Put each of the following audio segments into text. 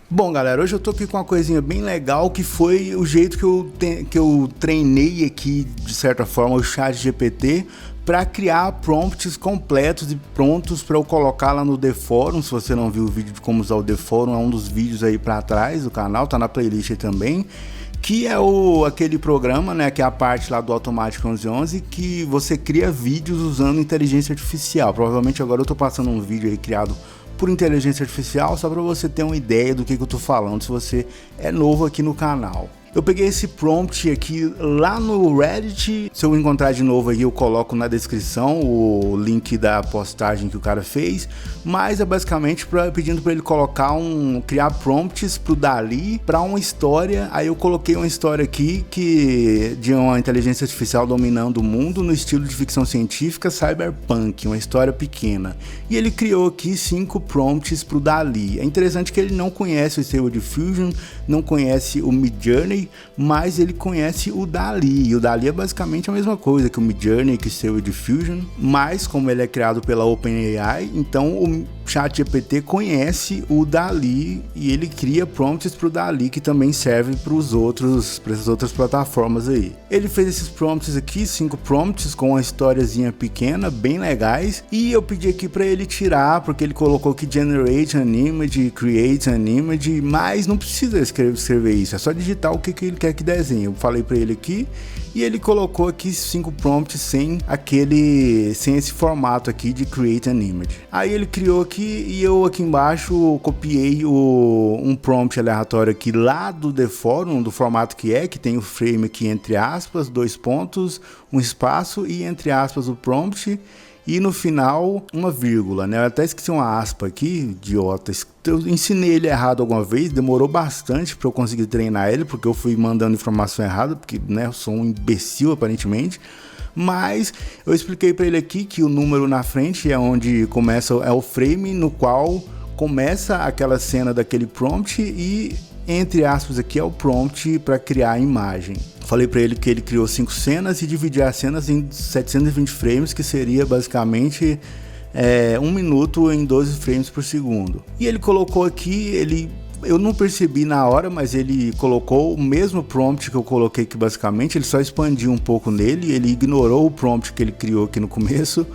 Bom, galera, hoje eu tô aqui com uma coisinha bem legal que foi o jeito que eu treinei aqui, de certa forma, o ChatGPT para criar prompts completos e prontos para eu colocar lá no The Forum. Se você não viu o vídeo de como usar o The Forum, é um dos vídeos aí para trás do canal, tá na playlist aí também. Que é aquele programa, né, que é a parte lá do Automatic 1111, que você cria vídeos usando inteligência artificial. Provavelmente agora eu tô passando um vídeo aí criado por inteligência artificial, só para você ter uma ideia do que eu tô falando, se você é novo aqui no canal. Eu peguei esse prompt aqui lá no Reddit, se eu encontrar de novo aí eu coloco na descrição o link da postagem que o cara fez, mas é basicamente pedindo para ele criar prompts pro DALL-E para uma história. Aí eu coloquei uma história aqui de uma inteligência artificial dominando o mundo no estilo de ficção científica cyberpunk, uma história pequena. E ele criou aqui 5 prompts pro DALL-E. É interessante que ele não conhece o Stable Diffusion, não conhece o Midjourney, mas ele conhece o DALL-E, e o DALL-E é basicamente a mesma coisa que o Midjourney, que o Stable Diffusion, mas como ele é criado pela OpenAI, então o ChatGPT conhece o DALL-E e ele cria prompts para o DALL-E que também serve para essas outras plataformas aí. Ele fez esses prompts aqui, 5 prompts com uma historiazinha pequena, bem legais, e eu pedi aqui para ele tirar, porque ele colocou que generate an image, create an image, mas não precisa escrever isso, é só digitar o que ele quer que desenhe. Eu falei para ele aqui e ele colocou aqui 5 prompts sem esse formato aqui de create an image. Aí ele criou aqui e eu aqui embaixo copiei um prompt aleatório aqui lá do The Forum, do formato que tem o frame aqui entre aspas, 2 pontos, um espaço e entre aspas o prompt. E no final, uma vírgula, né? Eu até esqueci uma aspa aqui, idiota. Eu ensinei ele errado alguma vez, demorou bastante para eu conseguir treinar ele, porque eu fui mandando informação errada, porque, né, eu sou um imbecil aparentemente. Mas eu expliquei para ele aqui que o número na frente é onde começa, é o frame no qual começa aquela cena daquele prompt e entre aspas aqui é o prompt para criar a imagem. Falei para ele que ele criou 5 cenas e dividir as cenas em 720 frames, que seria basicamente 1 minuto em 12 frames por segundo. E ele colocou aqui, eu não percebi na hora, mas ele colocou o mesmo prompt que eu coloquei aqui basicamente, ele só expandiu um pouco nele, ele ignorou o prompt que ele criou aqui no começo,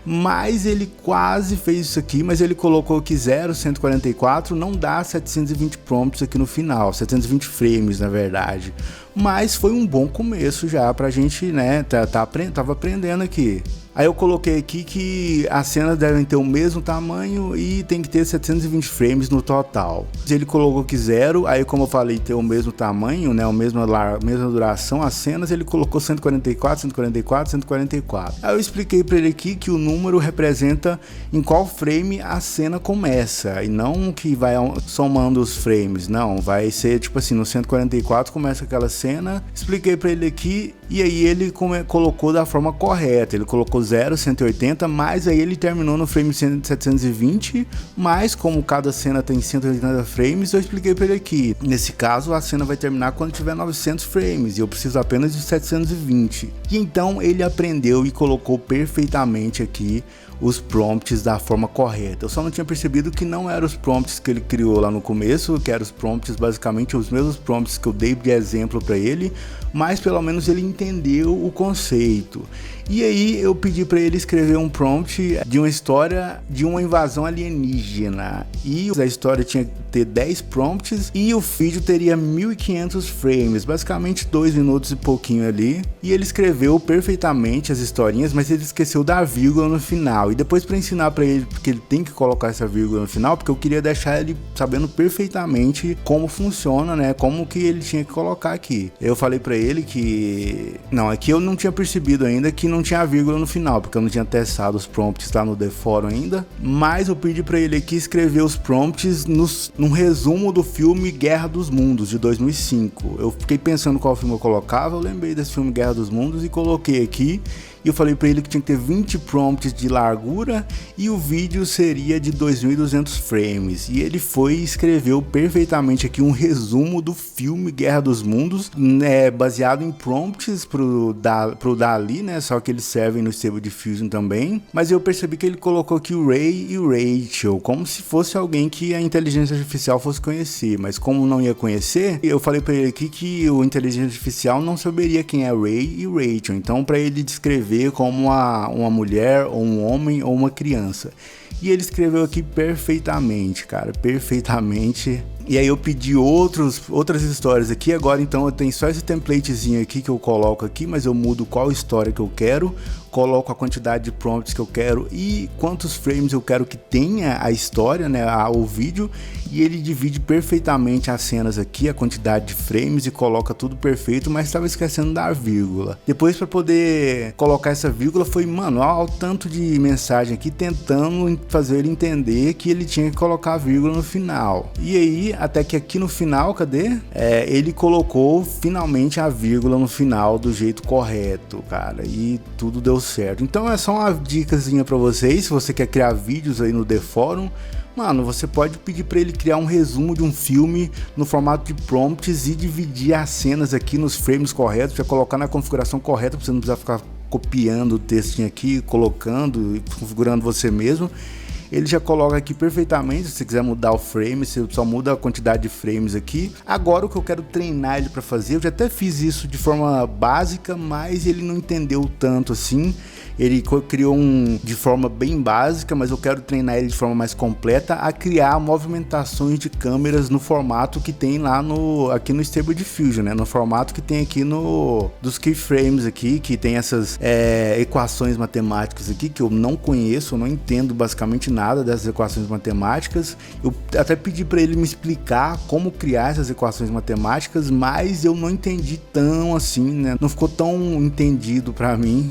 mas ele quase fez isso aqui, mas ele colocou que 144 não dá 720 prompts aqui no final, 720 frames na verdade, mas foi um bom começo já pra gente, né, tava aprendendo aqui. Aí eu coloquei aqui que as cenas devem ter o mesmo tamanho e tem que ter 720 frames no total. Ele colocou que 0, aí como eu falei, ter o mesmo tamanho, né, a mesma duração, as cenas, ele colocou 144, 144, 144. Aí eu expliquei para ele aqui que o número representa em qual frame a cena começa, e não que vai somando os frames, não, vai ser tipo assim, no 144 começa aquela cena. Expliquei para ele aqui, e aí ele colocou da forma correta, ele colocou 0, 180, mas aí ele terminou no frame 720, mas como cada cena tem 180 frames, eu expliquei para ele aqui, nesse caso a cena vai terminar quando tiver 900 frames, e eu preciso apenas de 720. E então ele aprendeu e colocou perfeitamente aqui os prompts da forma correta. Eu só não tinha percebido que não eram os prompts que ele criou lá no começo, que eram os prompts basicamente os mesmos prompts que eu dei de exemplo para ele, mas pelo menos ele entendeu o conceito. E aí eu pedi para ele escrever um prompt de uma história de uma invasão alienígena, e a história tinha que ter 10 prompts e o vídeo teria 1500 frames, basicamente 2 minutos e pouquinho ali, e ele escreveu perfeitamente as historinhas, mas ele esqueceu da vírgula no final. E depois, para ensinar para ele que ele tem que colocar essa vírgula no final, porque eu queria deixar ele sabendo perfeitamente como funciona, né, como que ele tinha que colocar aqui. Eu falei para ele que aqui eu não tinha percebido ainda que não tinha vírgula no final, porque eu não tinha testado os prompts lá no The Forum ainda, mas eu pedi para ele aqui escrever os prompts num resumo do filme Guerra dos Mundos de 2005. Eu fiquei pensando qual filme eu colocava, eu lembrei desse filme Guerra dos Mundos e coloquei aqui. e eu falei para ele que tinha que ter 20 prompts de largura e o vídeo seria de 2.200 frames, e ele foi e escreveu perfeitamente aqui um resumo do filme Guerra dos Mundos, né, baseado em prompts pro DALL-E, né, só que eles servem no Stable Diffusion também, mas eu percebi que ele colocou aqui o Ray e o Rachel, como se fosse alguém que a inteligência artificial fosse conhecer, mas como não ia conhecer, eu falei para ele aqui que o inteligência artificial não saberia quem é Ray e Rachel, então para ele descrever como uma mulher, ou um homem, ou uma criança. E ele escreveu aqui perfeitamente, cara, perfeitamente. E aí eu pedi outras histórias aqui, agora então eu tenho só esse templatezinho aqui que eu coloco aqui, mas eu mudo qual história que eu quero, coloco a quantidade de prompts que eu quero e quantos frames eu quero que tenha a história, né, o vídeo, e ele divide perfeitamente as cenas aqui, a quantidade de frames, e coloca tudo perfeito, mas estava esquecendo da vírgula. Depois, para poder colocar essa vírgula, foi, mano, olha o tanto de mensagem aqui tentando fazer ele entender que ele tinha que colocar a vírgula no final. E aí, até que aqui no final, cadê? Ele colocou finalmente a vírgula no final do jeito correto, cara, e tudo deu certo. Então é só uma dicasinha para vocês, se você quer criar vídeos aí no The Forum, mano, você pode pedir para ele criar um resumo de um filme no formato de prompts e dividir as cenas aqui nos frames corretos, já colocar na configuração correta para você não precisar ficar copiando o textinho aqui, colocando e configurando você mesmo. Ele já coloca aqui perfeitamente, se você quiser mudar o frame, você só muda a quantidade de frames aqui. Agora o que eu quero treinar ele para fazer, eu já até fiz isso de forma básica, mas ele não entendeu tanto assim. Ele criou de forma bem básica, mas eu quero treinar ele de forma mais completa a criar movimentações de câmeras no formato que tem lá aqui no Stable Diffusion, né? No formato que tem aqui dos keyframes aqui, que tem essas equações matemáticas aqui que eu não conheço, eu não entendo basicamente nada dessas equações matemáticas. Eu até pedi para ele me explicar como criar essas equações matemáticas, mas eu não entendi tão assim, né? Não ficou tão entendido para mim.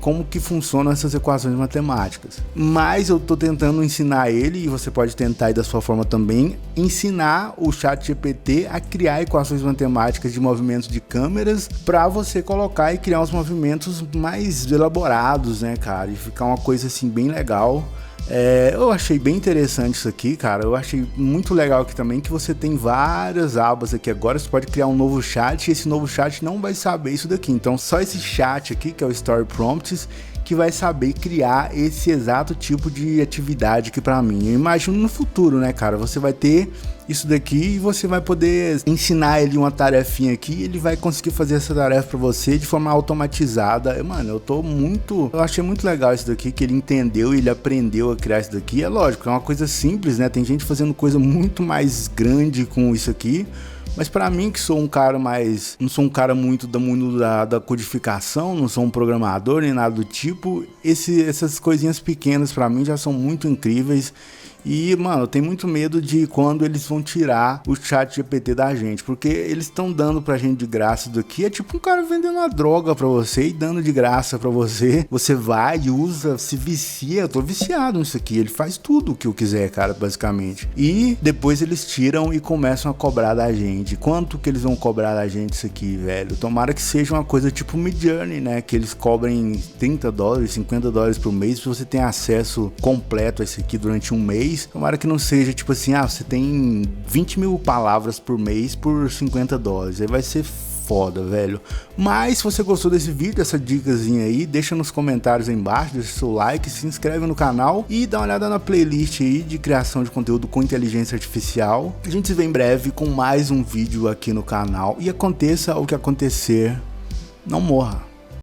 Como que funcionam essas equações matemáticas, mas eu tô tentando ensinar ele, e você pode tentar aí da sua forma também, ensinar o ChatGPT a criar equações matemáticas de movimentos de câmeras para você colocar e criar uns movimentos mais elaborados, né, cara, e ficar uma coisa assim bem legal. Eu achei bem interessante isso aqui, cara. Eu achei muito legal aqui também que você tem várias abas aqui agora. Você pode criar um novo chat e esse novo chat não vai saber isso daqui. Então só esse chat aqui, que é o Story Prompts, que vai saber criar esse exato tipo de atividade aqui pra mim. Eu imagino no futuro, né, cara? Você vai ter isso daqui e você vai poder ensinar ele uma tarefinha aqui e ele vai conseguir fazer essa tarefa pra você de forma automatizada. Mano, eu achei muito legal isso daqui, que ele entendeu e ele aprendeu a criar isso daqui. É lógico, é uma coisa simples, né? Tem gente fazendo coisa muito mais grande com isso aqui. Mas para mim, que sou um cara não sou um cara muito do mundo da codificação, não sou um programador nem nada do tipo, essas coisinhas pequenas para mim já são muito incríveis. E, mano, eu tenho muito medo de quando eles vão tirar o ChatGPT da gente, porque eles estão dando pra gente de graça isso daqui. É tipo um cara vendendo uma droga pra você e dando de graça pra você. Você vai, usa, se vicia. Eu tô viciado nisso aqui. Ele faz tudo o que eu quiser, cara, basicamente. E depois eles tiram e começam a cobrar da gente. Quanto que eles vão cobrar da gente isso aqui, velho? Tomara que seja uma coisa tipo Midjourney, né? Que eles cobrem $30, $50 por mês se você tem acesso completo a isso aqui durante um mês. Tomara que não seja tipo assim, você tem 20 mil palavras por mês por $50, aí vai ser foda, velho. Mas se você gostou desse vídeo, dessa dicasinha aí, deixa nos comentários aí embaixo, deixa seu like, se inscreve no canal e dá uma olhada na playlist aí de criação de conteúdo com inteligência artificial. A gente se vê em breve com mais um vídeo aqui no canal, e aconteça o que acontecer, não morra.